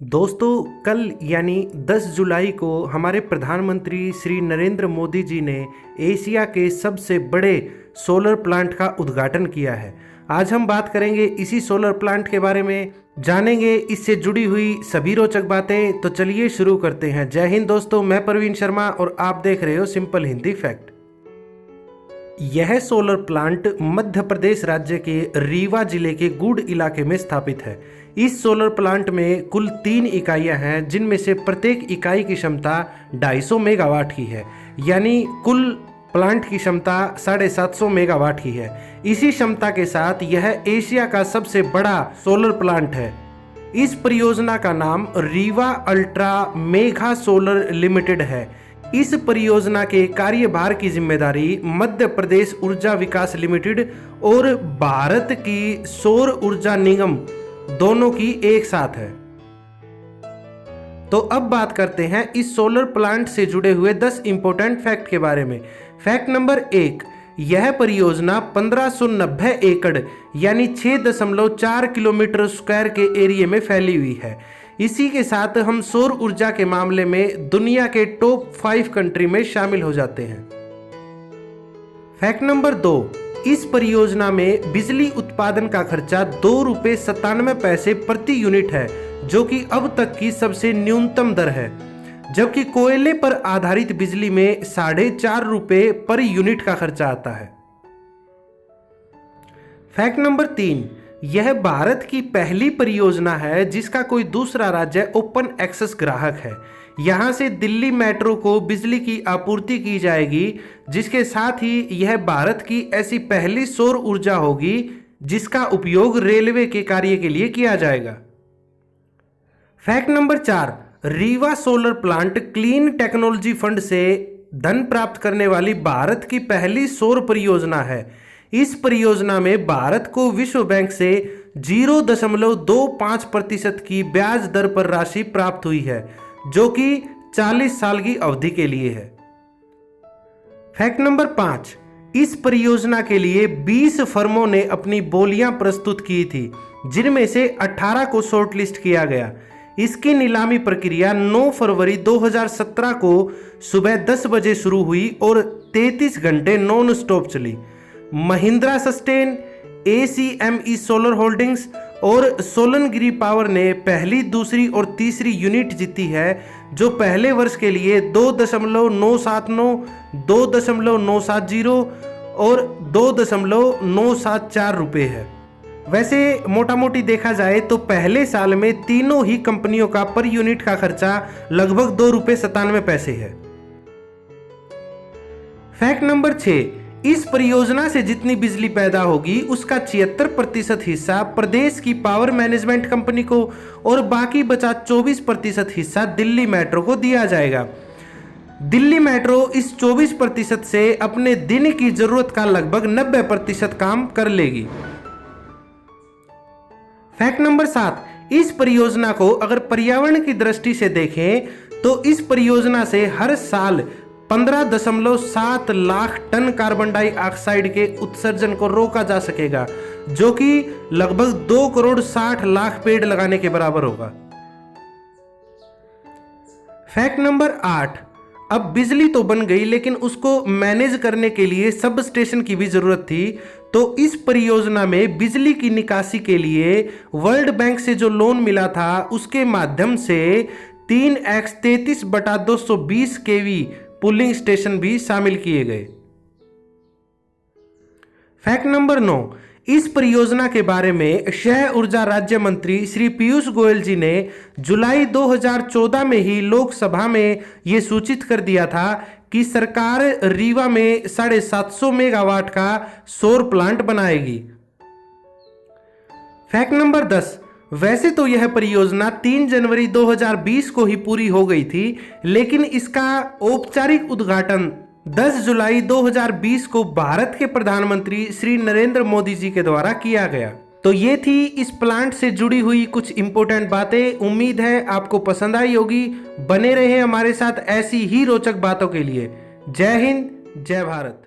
दोस्तों, कल यानी 10 जुलाई को हमारे प्रधानमंत्री श्री नरेंद्र मोदी जी ने एशिया के सबसे बड़े सोलर प्लांट का उद्घाटन किया है। आज हम बात करेंगे इसी सोलर प्लांट के बारे में, जानेंगे इससे जुड़ी हुई सभी रोचक बातें। तो चलिए शुरू करते हैं। जय हिंद दोस्तों, मैं प्रवीण शर्मा और आप देख रहे हो सिंपल हिंदी फैक्ट। यह सोलर प्लांट मध्य प्रदेश राज्य के रीवा जिले के गुड़ इलाके में स्थापित है। इस सोलर प्लांट में कुल 3 इकाइयां हैं, जिनमें से प्रत्येक इकाई की क्षमता 250 मेगावाट की है, यानी कुल प्लांट की क्षमता 750 मेगावाट की है। इसी क्षमता के साथ यह एशिया का सबसे बड़ा सोलर प्लांट है। इस परियोजना का नाम Rewa ultra mega solar limited है। इस परियोजना के कार्यभार की जिम्मेदारी मध्य प्रदेश ऊर्जा विकास लिमिटेड और भारत की सौर ऊर्जा निगम दोनों की एक साथ है। तो अब बात करते हैं इस सोलर प्लांट से जुड़े हुए 10 इंपॉर्टेंट फैक्ट के बारे में। फैक्ट नंबर 1, यह परियोजना 1590 एकड़ यानी 6.4 किलोमीटर स्क्वायर के एरिया में फैली हुई है। इसी के साथ हम सौर ऊर्जा के मामले में दुनिया के टॉप 5 कंट्री में शामिल हो जाते हैं। फैक्ट नंबर 2, इस परियोजना में बिजली उत्पादन का खर्चा 2 रुपये 97 पैसे प्रति यूनिट है, जो कि अब तक की सबसे न्यूनतम दर है, जबकि कोयले पर आधारित बिजली में 4.5 रुपये पर यूनिट का खर्चा आता है। फैक्ट नंबर 3, यह भारत की पहली परियोजना है जिसका कोई दूसरा राज्य ओपन एक्सेस ग्राहक है। यहां से दिल्ली मेट्रो को बिजली की आपूर्ति की जाएगी, जिसके साथ ही यह भारत की ऐसी पहली सौर ऊर्जा होगी जिसका उपयोग रेलवे के कार्य के लिए किया जाएगा। Fact number 4, Rewa solar plant clean technology fund से धन प्राप्त करने वाली भारत की पहली सौर परियोजना है। इस परियोजना में भारत को विश्व बैंक से 0.25% की ब्याज दर पर राशि प्राप्त हुई है, जो कि 40 साल की अवधि के लिए है। फैक्ट नंबर 5, इस परियोजना के लिए 20 फर्मों ने अपनी बोलियां प्रस्तुत की थी, जिनमें से 18 को शॉर्टलिस्ट किया गया। इसकी नीलामी प्रक्रिया 9 फरवरी 2017 को सुबह 10 बजे शुरू हुई और 33 घंटे नॉन स्टॉप चली। Mahindra sustain, ACME solar holdings और सोलनगिरी पावर ने पहली, दूसरी और तीसरी यूनिट जीती है, जो पहले वर्ष के लिए 2.979, 2.970 और 2.974 रुपये है। वैसे मोटा मोटी देखा जाए तो पहले साल में तीनों ही कंपनियों का पर यूनिट का खर्चा लगभग 2 रुपये 97 पैसे है। फैक्ट नंबर 6, इस परियोजना से जितनी बिजली पैदा होगी उसका 76% हिस्सा प्रदेश की पावर मैनेजमेंट कंपनी को और बाकी बचा 24% हिस्सा दिल्ली मेट्रो को दिया जाएगा। दिल्ली मेट्रो इस 24% से अपने दिन की जरूरत का लगभग 90% काम कर लेगी। फैक्ट नंबर 7, इस परियोजना को अगर पर्यावरण की दृष्टि से देखें तो इस परियोजना से हर साल 15.7 लाख टन कार्बन डाइऑक्साइड के उत्सर्जन को रोका जा सकेगा, जो कि लगभग 2 करोड़ 60 लाख पेड़ लगाने के बराबर होगा। फैक्ट नंबर 8, अब बिजली तो बन गई, लेकिन उसको मैनेज करने के लिए सब स्टेशन की भी जरूरत थी। तो इस परियोजना में बिजली की निकासी के लिए वर्ल्ड बैंक से जो लोन मिला था, उसके माध्यम से 3x33/220 kV पुलिंग स्टेशन भी शामिल किए गए। फैक्ट नंबर 9, इस परियोजना के बारे में शहर ऊर्जा राज्य मंत्री श्री पीयूष गोयल जी ने जुलाई 2014 में ही लोकसभा में यह सूचित कर दिया था कि सरकार रीवा में 750 मेगावाट का सौर प्लांट बनाएगी। फैक्ट नंबर 10, वैसे तो यह परियोजना 3 जनवरी 2020 को ही पूरी हो गई थी, लेकिन इसका औपचारिक उद्घाटन 10 जुलाई 2020 को भारत के प्रधानमंत्री श्री नरेंद्र मोदी जी के द्वारा किया गया। तो ये थी इस प्लांट से जुड़ी हुई कुछ इंपॉर्टेंट बातें। उम्मीद है आपको पसंद आई होगी। बने रहे हमारे साथ ऐसी ही रोचक बातों के लिए। जय हिंद, जय भारत।